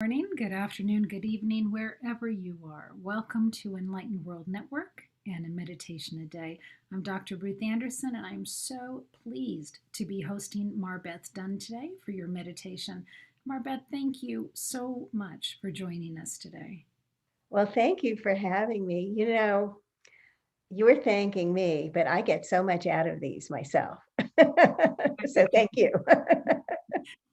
Morning, good afternoon, good evening, wherever you are. Welcome to Enlightened World Network and a meditation a day. I'm Dr. Ruth Anderson, and I'm so pleased to be hosting MarBeth Dunn today for your meditation. MarBeth, thank you so much for joining us today. Well, thank you for having me. You're thanking me, but I get so much out of these myself. So thank you.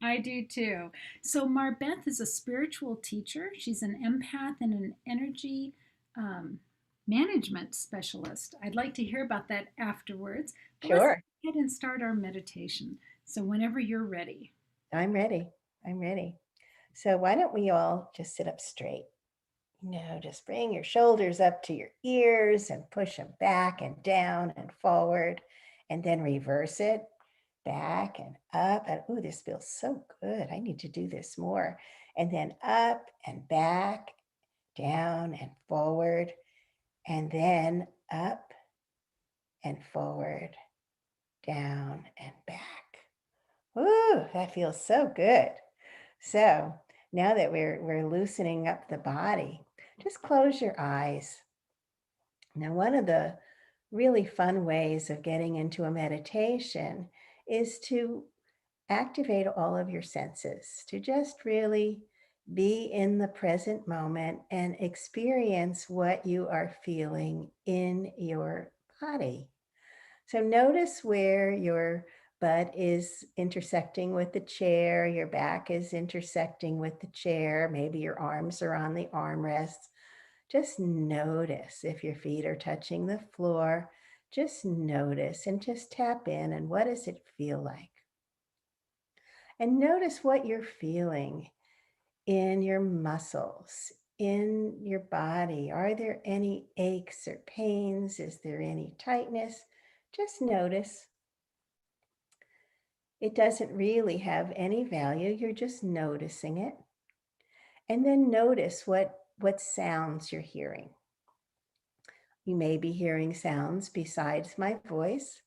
I do too. So, MarBeth is a spiritual teacher. She's an empath and an energy um, management specialist. I'd like to hear about that afterwards. But let's Sure. go ahead and start our meditation. So, whenever you're ready. I'm ready. I'm ready. So why don't we all just sit up straight? Just bring your shoulders up to your ears and push them back and down and forward, and then reverse it back and up. And ooh, this feels so good. I need to do this more. And then up and back, down and forward, and then up and forward, down and back. Ooh, that feels so good. So now that we're loosening up the body, just close your eyes. Now, one of the really fun ways of getting into a meditation is to activate all of your senses, to just really be in the present moment and experience what you are feeling in your body. So notice where your butt is intersecting with the chair, your back is intersecting with the chair, maybe your arms are on the armrests. Just notice if your feet are touching the floor. Just notice and just tap in, and what does it feel like? And notice what you're feeling in your muscles, in your body. Are there any aches or pains? Is there any tightness? Just notice. It doesn't really have any value. You're just noticing it. And then notice what sounds you're hearing. You may be hearing sounds besides my voice.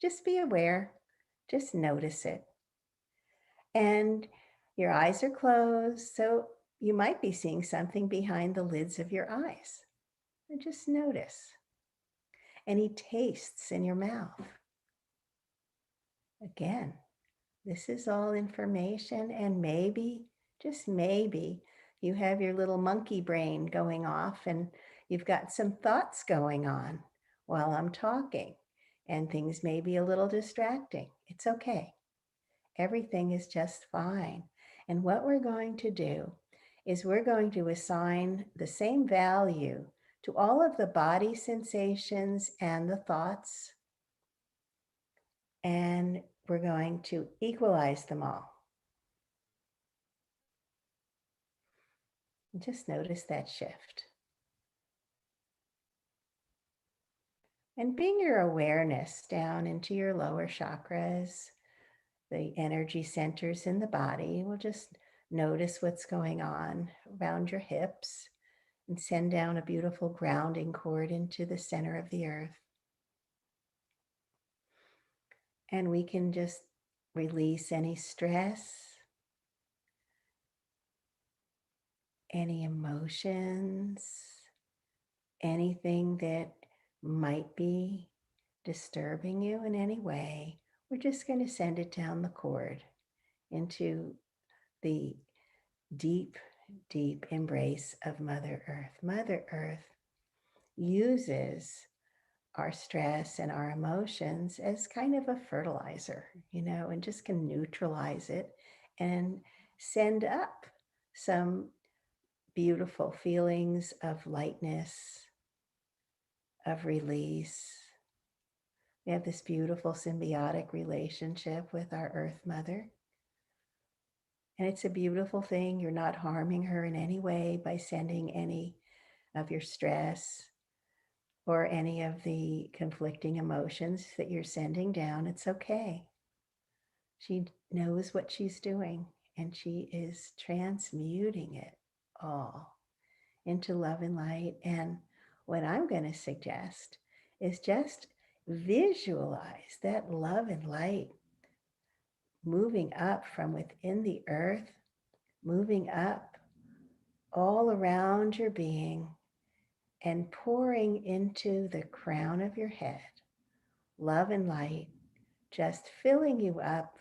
Just be aware. Just notice it. And your eyes are closed, so you might be seeing something behind the lids of your eyes. And just notice. Any tastes in your mouth. Again, this is all information, and maybe, just maybe, you have your little monkey brain going off and you've got some thoughts going on while I'm talking, and things may be a little distracting. It's okay. Everything is just fine. And what we're going to do is we're going to assign the same value to all of the body sensations and the thoughts, and we're going to equalize them all. Just notice that shift. And bring your awareness down into your lower chakras, the energy centers in the body. We'll just notice what's going on around your hips and send down a beautiful grounding cord into the center of the earth. And we can just release any stress, any emotions, anything that might be disturbing you in any way. We're just going to send it down the cord into the deep, deep embrace of Mother Earth. Mother Earth uses our stress and our emotions as kind of a fertilizer, and just can neutralize it and send up some beautiful feelings of lightness, of release. We have this beautiful symbiotic relationship with our Earth Mother. And it's a beautiful thing. You're not harming her in any way by sending any of your stress or any of the conflicting emotions that you're sending down. It's okay. She knows what she's doing, and she is transmuting it all into love and light. And what I'm going to suggest is just visualize that love and light moving up from within the earth, moving up all around your being and pouring into the crown of your head, love and light, just filling you up,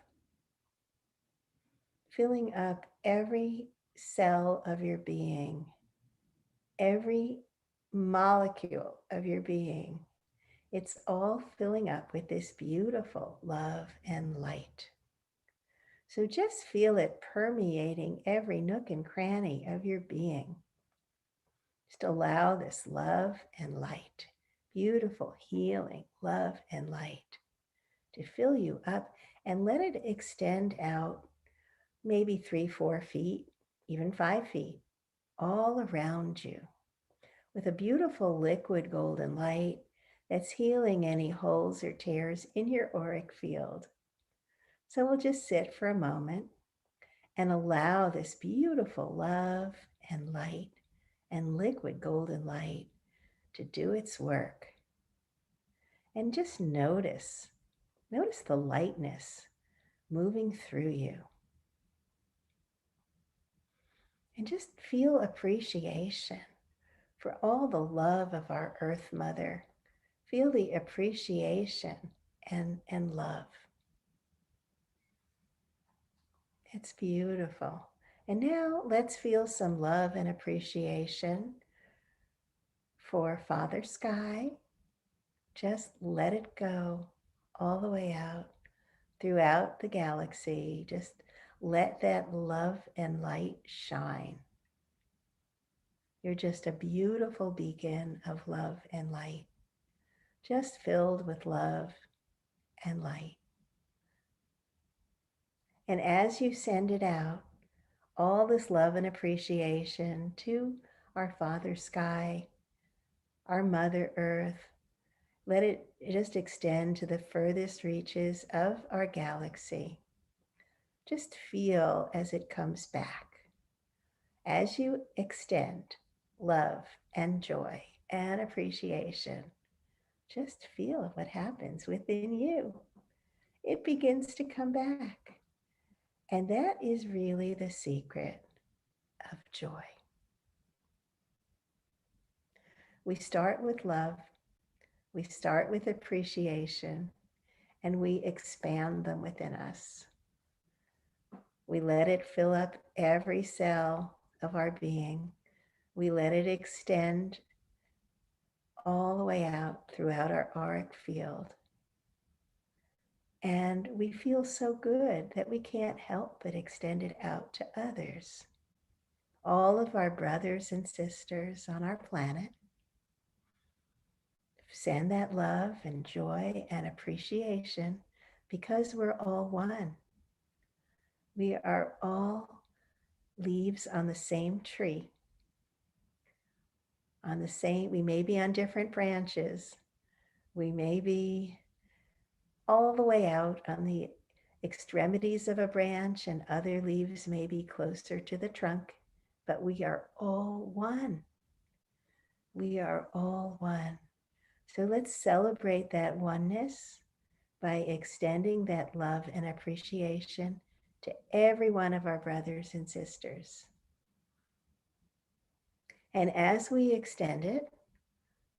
filling up every cell of your being, every molecule of your being. It's all filling up with this beautiful love and light. So just feel it permeating every nook and cranny of your being. Just allow this love and light, beautiful, healing love and light, to fill you up, and let it extend out maybe 3-4 feet, even 5 feet, all around you, with a beautiful liquid golden light that's healing any holes or tears in your auric field. So we'll just sit for a moment and allow this beautiful love and light and liquid golden light to do its work. And just notice the lightness moving through you. And just feel appreciation for all the love of our Earth Mother. Feel the appreciation and love. It's beautiful. And now let's feel some love and appreciation for Father Sky. Just let it go all the way out throughout the galaxy. Just let that love and light shine. You're just a beautiful beacon of love and light, just filled with love and light. And as you send it out, all this love and appreciation to our Father Sky, our Mother Earth, let it just extend to the furthest reaches of our galaxy. Just feel as it comes back. As you extend love and joy and appreciation, just feel what happens within you. It begins to come back. And that is really the secret of joy. We start with love, we start with appreciation, and we expand them within us. We let it fill up every cell of our being. We let it extend all the way out throughout our auric field. And we feel so good that we can't help but extend it out to others. All of our brothers and sisters on our planet. Send that love and joy and appreciation, because we're all one. We are all leaves on the same tree. We may be on different branches. We may be all the way out on the extremities of a branch, and other leaves may be closer to the trunk, but we are all one. We are all one. So let's celebrate that oneness by extending that love and appreciation to every one of our brothers and sisters. And as we extend it,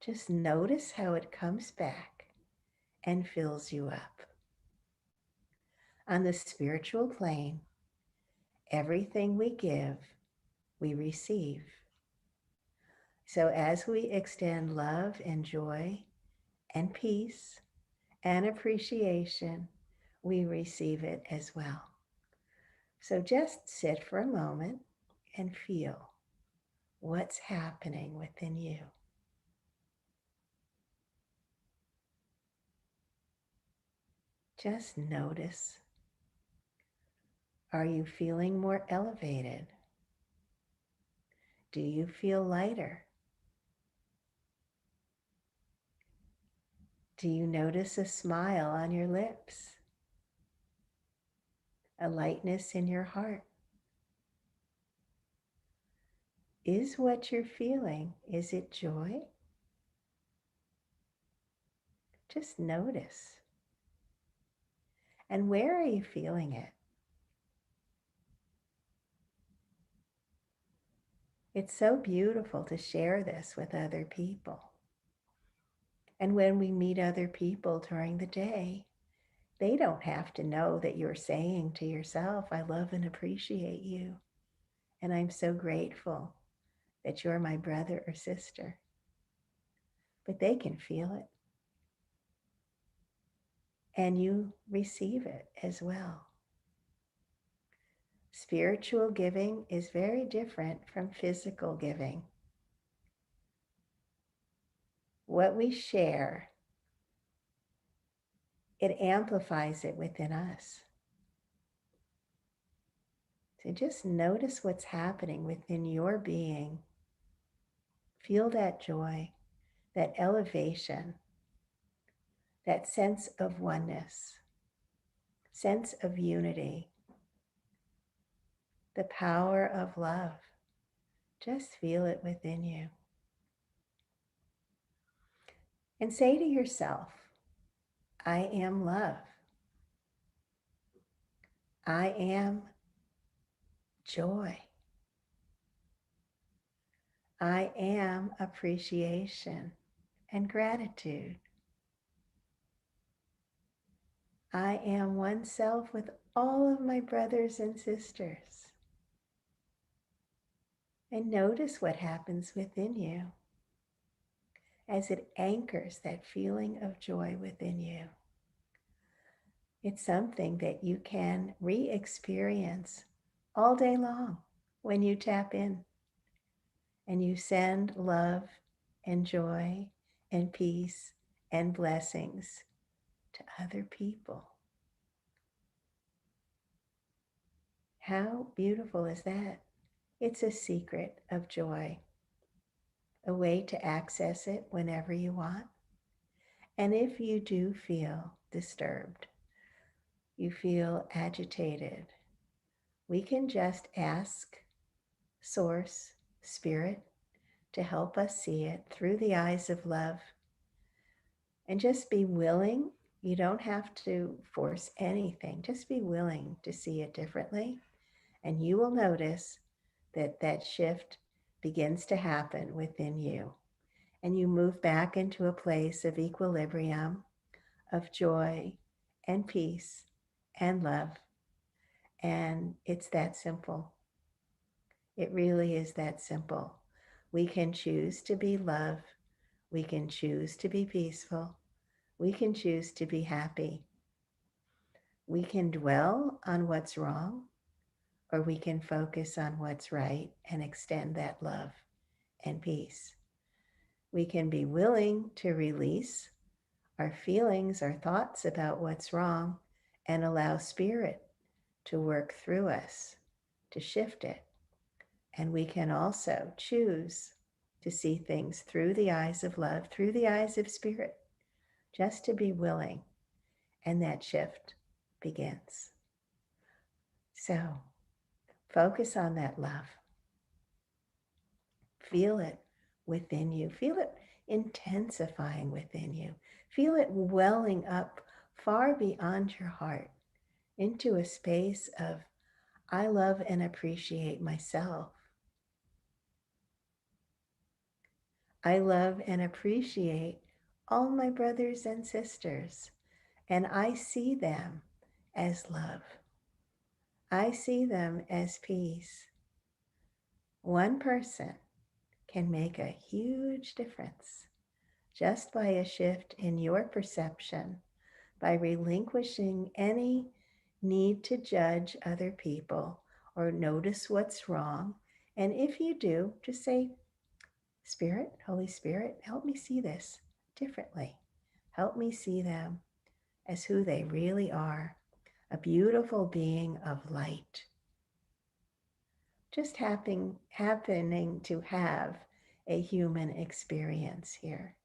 just notice how it comes back and fills you up. On the spiritual plane, everything we give, we receive. So as we extend love and joy and peace and appreciation, we receive it as well. So just sit for a moment and feel what's happening within you. Just notice. Are you feeling more elevated? Do you feel lighter? Do you notice a smile on your lips? A lightness in your heart? Is what you're feeling, is it joy? Just notice. And where are you feeling it? It's so beautiful to share this with other people. And when we meet other people during the day, they don't have to know that you're saying to yourself, I love and appreciate you. And I'm so grateful that you're my brother or sister. But they can feel it. And you receive it as well. Spiritual giving is very different from physical giving. What we share, it amplifies it within us. So just notice what's happening within your being. Feel that joy, that elevation, that sense of oneness, sense of unity, the power of love. Just feel it within you. And say to yourself, I am love. I am joy. I am appreciation and gratitude. I am oneself with all of my brothers and sisters. And notice what happens within you as it anchors that feeling of joy within you. It's something that you can re-experience all day long when you tap in and you send love and joy and peace and blessings to other people. How beautiful is that? It's a secret of joy, a way to access it whenever you want. And if you do feel disturbed, you feel agitated, we can just ask Source, Spirit, to help us see it through the eyes of love. And just be willing. You don't have to force anything. Just be willing to see it differently. And you will notice that that shift begins to happen within you. And you move back into a place of equilibrium, of joy and peace and love. And it's that simple. It really is that simple. We can choose to be love. We can choose to be peaceful. We can choose to be happy. We can dwell on what's wrong, or we can focus on what's right and extend that love and peace. We can be willing to release our feelings, our thoughts about what's wrong, and allow Spirit to work through us to shift it. And we can also choose to see things through the eyes of love, through the eyes of Spirit, just to be willing. And that shift begins. So focus on that love. Feel it within you. Feel it intensifying within you. Feel it welling up far beyond your heart into a space of, I love and appreciate myself. I love and appreciate all my brothers and sisters, and I see them as love. I see them as peace. One person can make a huge difference just by a shift in your perception, by relinquishing any need to judge other people or notice what's wrong. And if you do, just say, Spirit, Holy Spirit, help me see this differently. Help me see them as who they really are, a beautiful being of light. Just happening to have a human experience here.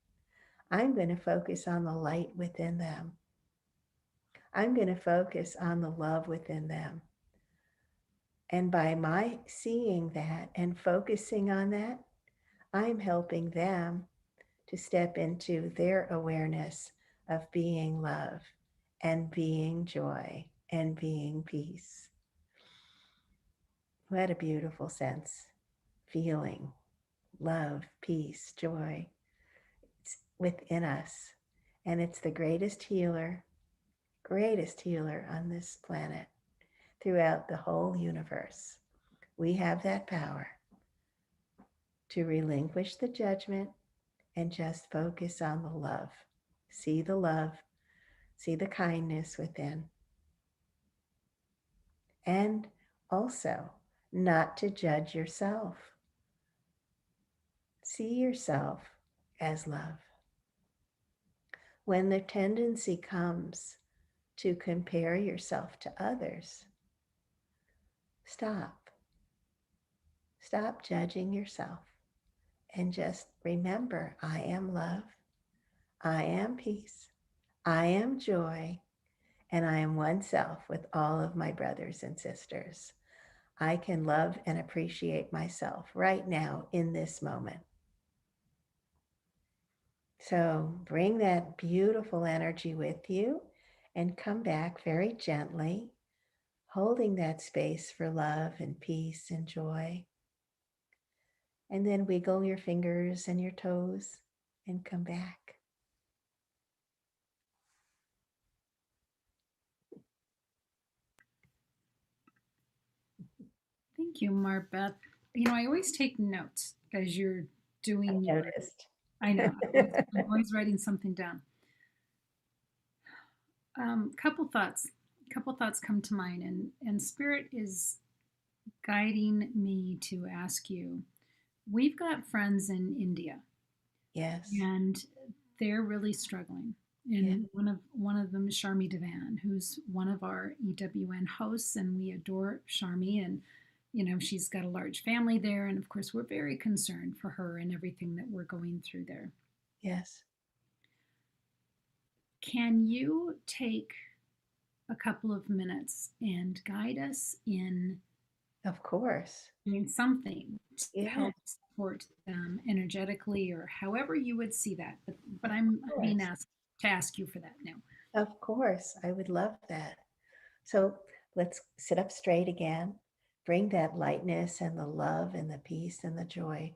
I'm going to focus on the light within them. I'm going to focus on the love within them. And by my seeing that and focusing on that, I'm helping them to step into their awareness of being love and being joy and being peace. What a beautiful sense. feeling love, peace, joy. It's within us. And it's the greatest healer on this planet throughout the whole universe. We have that power to relinquish the judgment and just focus on the love. See the love, see the kindness within. And also, not to judge yourself. See yourself as love. When the tendency comes to compare yourself to others, stop. Stop judging yourself and just remember, I am love, I am peace, I am joy, and I am one self with all of my brothers and sisters. I can love and appreciate myself right now in this moment. So bring that beautiful energy with you and come back very gently, holding that space for love and peace and joy. And then wiggle your fingers and your toes and come back. Thank you, MarBeth. I always take notes as you're I doing your. noticed. I know. I'm always writing something down. Couple thoughts. Couple thoughts come to mind, and Spirit is guiding me to ask you. We've got friends in India, Yes. and they're really struggling. Yeah. And one of them is Sharmi Devan, who's one of our EWN hosts, and we adore Sharmi. And she's got a large family there, and of course, we're very concerned for her and everything that we're going through there. Yes. Can you take a couple of minutes and guide us in Of course. doing something to Yeah. help support them energetically, or however you would see that? But Of I'm being course. asked to ask you for that now. Of course. I would love that. So let's sit up straight again. Bring that lightness and the love and the peace and the joy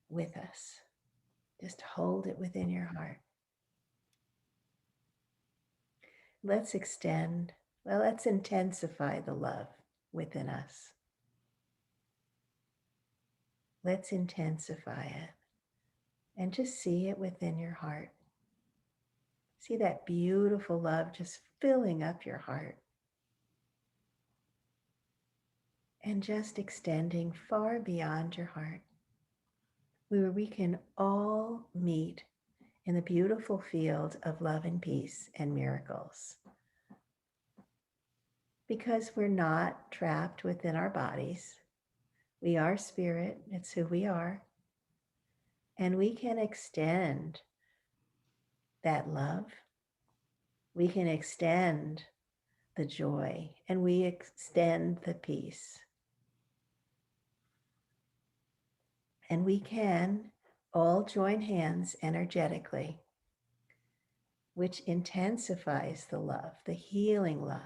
with us. Just hold it within your heart. Let's extend, well, let's intensify the love within us. Let's intensify it and just see it within your heart. See that beautiful love just filling up your heart and just extending far beyond your heart, where we can all meet in the beautiful field of love and peace and miracles. Because we're not trapped within our bodies. We are spirit, it's who we are. And we can extend that love. We can extend the joy, and we extend the peace. And we can all join hands energetically, which intensifies the love, the healing love.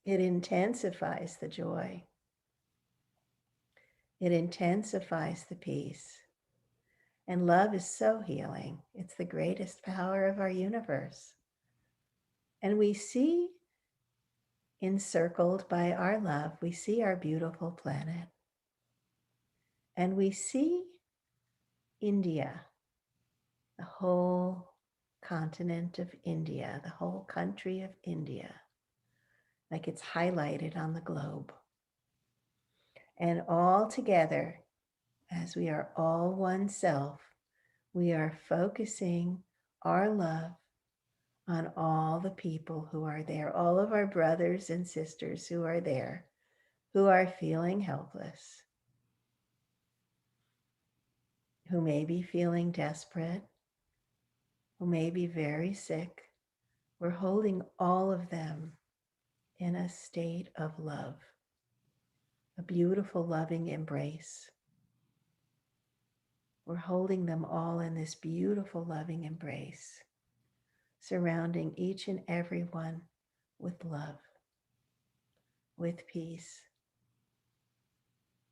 It intensifies the joy. It intensifies the peace. And love is so healing. It's the greatest power of our universe. And we see, encircled by our love, we see our beautiful planet. And we see India, the whole continent of India, the whole country of India, like it's highlighted on the globe. And all together, as we are all one self, we are focusing our love on all the people who are there, all of our brothers and sisters who are there, who are feeling helpless, who may be feeling desperate, who may be very sick. We're holding all of them in a state of love, a beautiful, loving embrace. We're holding them all in this beautiful, loving embrace, surrounding each and every one with love, with peace,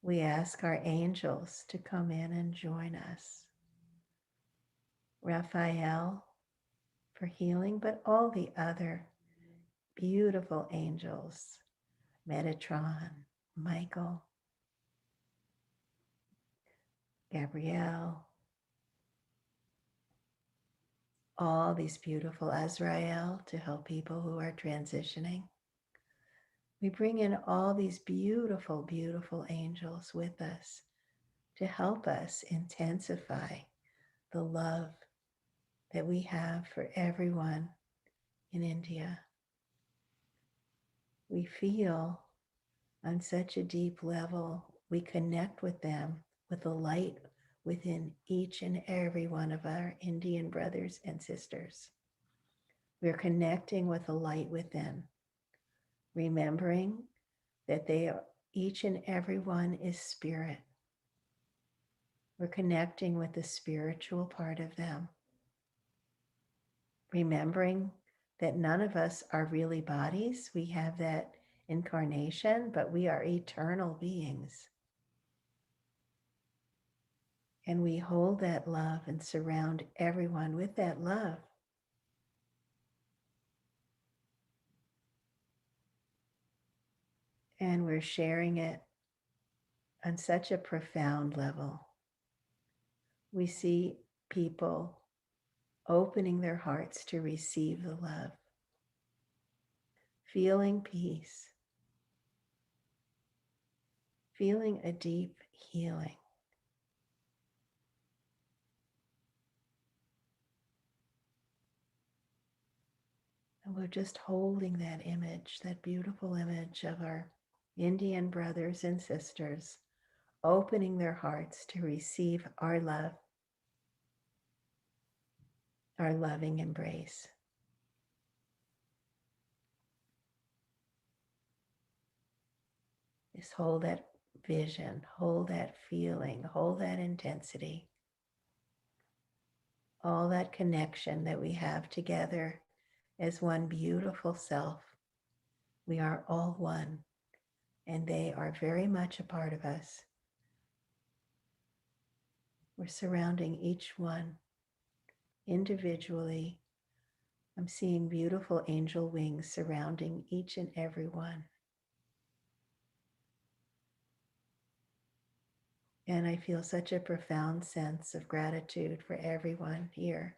We ask our angels to come in and join us. Raphael for healing, but all the other beautiful angels, Metatron, Michael, Gabrielle, all these beautiful Azrael to help people who are transitioning. We bring in all these beautiful, beautiful angels with us to help us intensify the love that we have for everyone in India. We feel on such a deep level, we connect with them with the light within each and every one of our Indian brothers and sisters. We're connecting with the light within, remembering that they are, each and every one is spirit. We're connecting with the spiritual part of them, remembering that none of us are really bodies. We have that incarnation, but we are eternal beings. And we hold that love and surround everyone with that love. And we're sharing it on such a profound level. We see people opening their hearts to receive the love, feeling peace, feeling a deep healing. And we're just holding that image, that beautiful image of our Indian brothers and sisters opening their hearts to receive our love, our loving embrace. Just hold that vision, hold that feeling, hold that intensity, all that connection that we have together as one beautiful self. We are all one, and they are very much a part of us. We're surrounding each one individually. I'm seeing beautiful angel wings surrounding each and every one. And I feel such a profound sense of gratitude for everyone here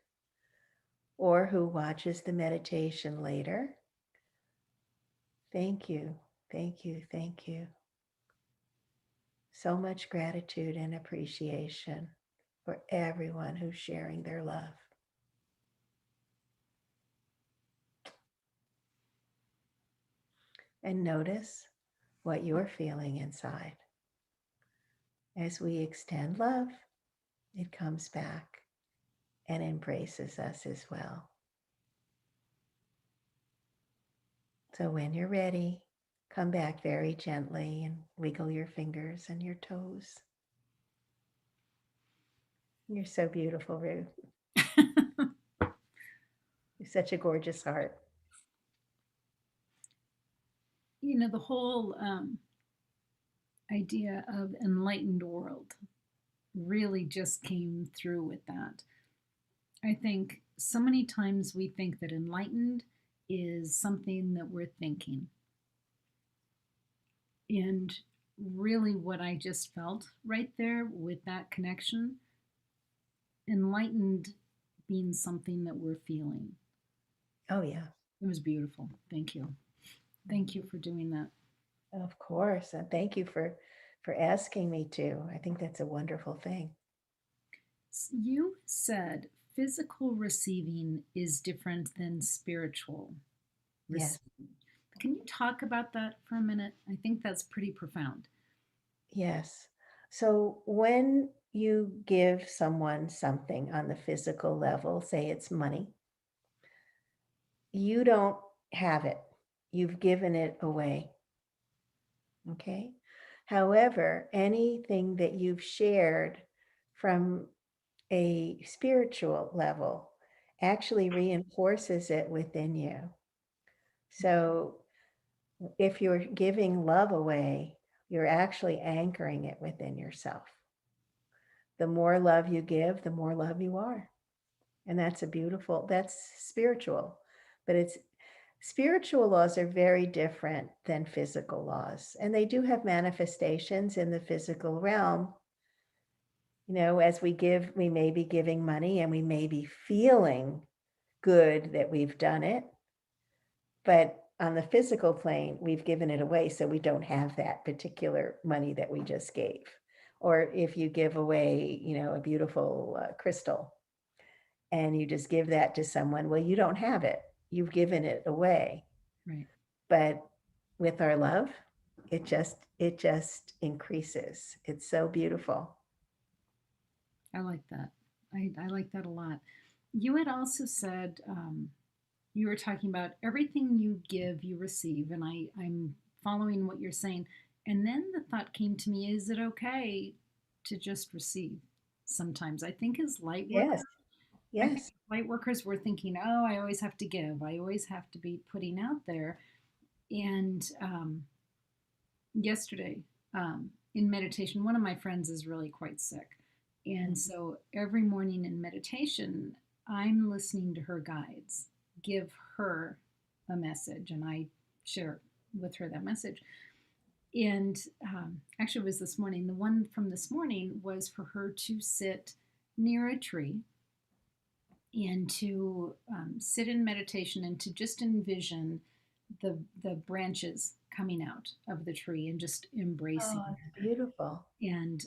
or who watches the meditation later. Thank you, thank you, thank you. So much gratitude and appreciation for everyone who's sharing their love. And notice what you're feeling inside. As we extend love, it comes back and embraces us as well. So when you're ready, come back very gently and wiggle your fingers and your toes. You're so beautiful, Ruth. You're such a gorgeous heart. You know, the whole idea of enlightened world really just came through with that. I think so many times we think that enlightened is something that we're thinking. And really, what I just felt right there with that connection, enlightened being something that we're feeling. Oh, yeah. It was beautiful. Thank you. Thank you for doing that. Of course. And thank you for asking me to. I think that's a wonderful thing. You said physical receiving is different than spiritual Yes. receiving. Can you talk about that for a minute? I think that's pretty profound. Yes. So when you give someone something on the physical level, say it's money, you don't have it. You've given it away. Okay. However, anything that you've shared from a spiritual level actually reinforces it within you. So if you're giving love away, you're actually anchoring it within yourself. The more love you give, the more love you are. And that's that's spiritual, but it's spiritual laws are very different than physical laws. And they do have manifestations in the physical realm. As we give, we may be giving money and we may be feeling good that we've done it. But on the physical plane, we've given it away. So we don't have that particular money that we just gave. Or if you give away, a beautiful crystal and you just give that to someone, well, you don't have it. You've given it away. Right. But with our love, it just increases. It's so beautiful. I like that. I like that a lot. You had also said you were talking about everything you give, you receive, and I'm following what you're saying. And then the thought came to me: is it okay to just receive? Sometimes I think as light workers, Yes. I think Yes. light workers were thinking, oh, I always have to give. I always have to be putting out there. And yesterday, in meditation, one of my friends is really quite sick. And so every morning in meditation, I'm listening to her guides give her a message, and I share with her that message. And actually, it was this morning. The one from this morning was for her to sit near a tree and to sit in meditation and to just envision the branches coming out of the tree and just embracing Oh, it's her, beautiful. and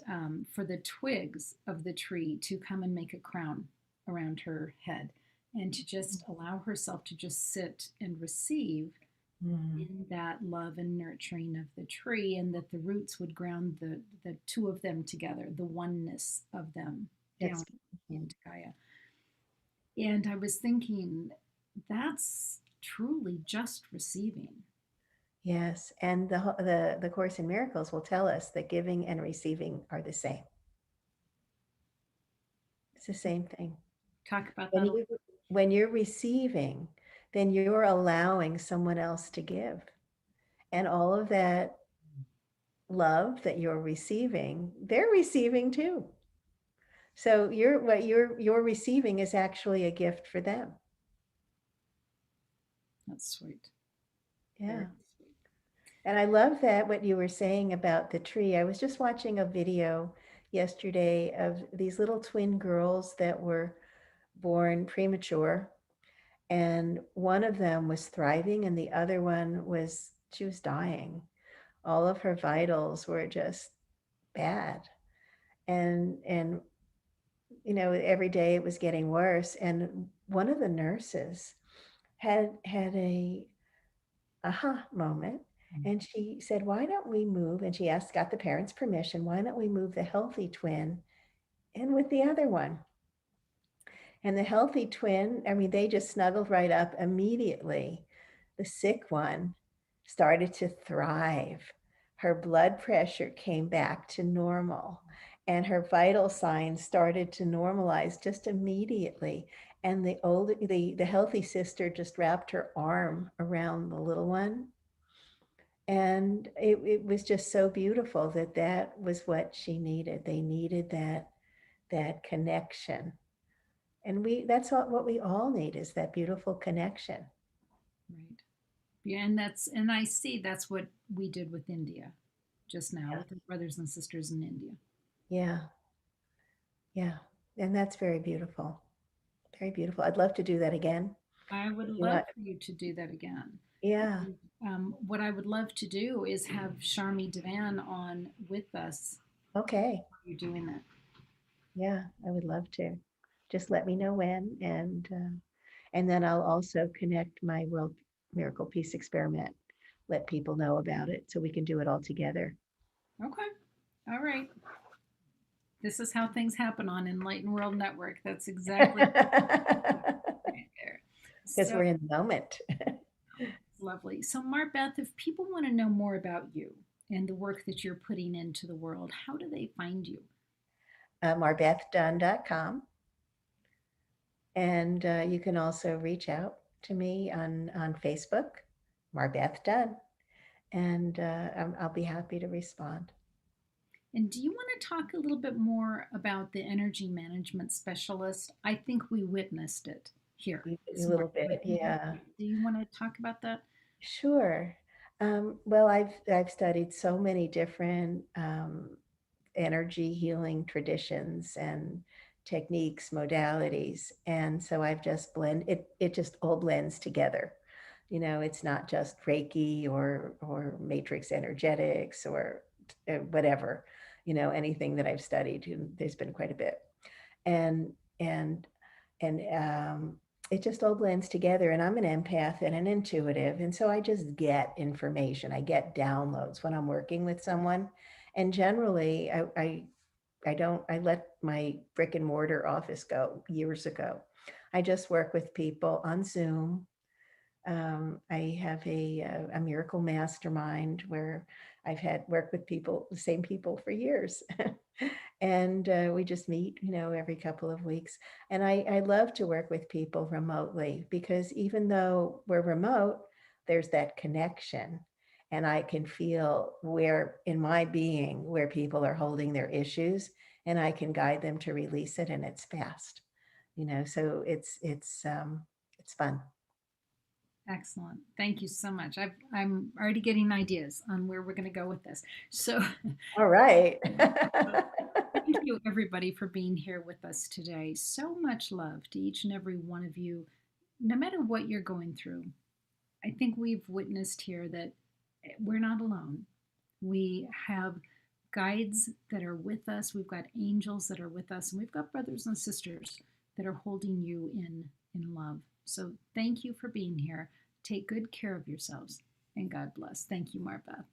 for the twigs of the tree to come and make a crown around her head, and to just allow herself to just sit and receive Mm, in that love and nurturing of the tree, and that the roots would ground the two of them together, the oneness of them that's down beautiful. into Gaia. And I was thinking, that's truly just receiving. Yes, and the Course in Miracles will tell us that giving and receiving are the same. It's the same thing. Talk about When that a you when you're receiving, then you're allowing someone else to give. And all of that love that you're receiving, they're receiving too. So what you're receiving is actually a gift for them. That's sweet. Very Yeah. sweet. And I love that what you were saying about the tree. I was just watching a video yesterday of these little twin girls that were born premature, and one of them was thriving and the other one she was dying. All of her vitals were just bad. And every day it was getting worse. And one of the nurses had a aha moment. And she said, why don't we move? And she got the parents' permission. Why don't we move the healthy twin in with the other one? And the healthy twin, I mean, they just snuggled right up immediately. The sick one started to thrive. Her blood pressure came back to normal, and her vital signs started to normalize just immediately. And the healthy sister just wrapped her arm around the little one. And it was just so beautiful that was what she needed. They needed that connection. And that's what we all need, is that beautiful connection. Right. Yeah, and I see that's what we did with India just now, Yeah. with our brothers and sisters in India. Yeah. Yeah. And that's very beautiful. Very beautiful. I'd love to do that again. I would If you love want. for you to do that again. Yeah. And, what I would love to do is have Sharmi Devan on with us Okay. while you're doing that. Yeah, I would love to. Just let me know when, and then I'll also connect my World Miracle Peace Experiment. Let people know about it so we can do it all together. Okay. All right. This is how things happen on Enlightened World Network. That's exactly right there. Because So we're in the moment. lovely. So, MarBeth, if people want to know more about you and the work that you're putting into the world, how do they find you? MarBethDunn.com. And you can also reach out to me on Facebook, MarBeth Dunn. and I'll be happy to respond. And do you want to talk a little bit more about the energy management specialist? I think we witnessed it here A this morning little bit, with you. yeah. Do you want to talk about that? Sure. Well, I've studied so many different energy healing traditions and techniques, modalities, and so I've just blend it. It just all blends together. It's not just Reiki or matrix energetics or whatever. Anything that I've studied. And there's been quite a bit, and and and it just all blends together. And I'm an empath and an intuitive, and so I just get information. I get downloads when I'm working with someone, and generally I don't. I let my brick and mortar office go years ago. I just work with people on Zoom. I have a miracle mastermind where I've had worked with people, the same people for years. And we just meet, every couple of weeks. And I love to work with people remotely because even though we're remote, there's that connection. And I can feel where in my being, where people are holding their issues, and I can guide them to release it, and it's fast. So it's fun. Excellent. Thank you so much. I'm already getting ideas on where we're going to go with this. So, All right. thank you, everybody, for being here with us today. So much love to each and every one of you, no matter what you're going through. I think we've witnessed here that we're not alone. We have guides that are with us, we've got angels that are with us, and we've got brothers and sisters that are holding you in love. So thank you for being here. Take good care of yourselves, and God bless. Thank you, MarBeth.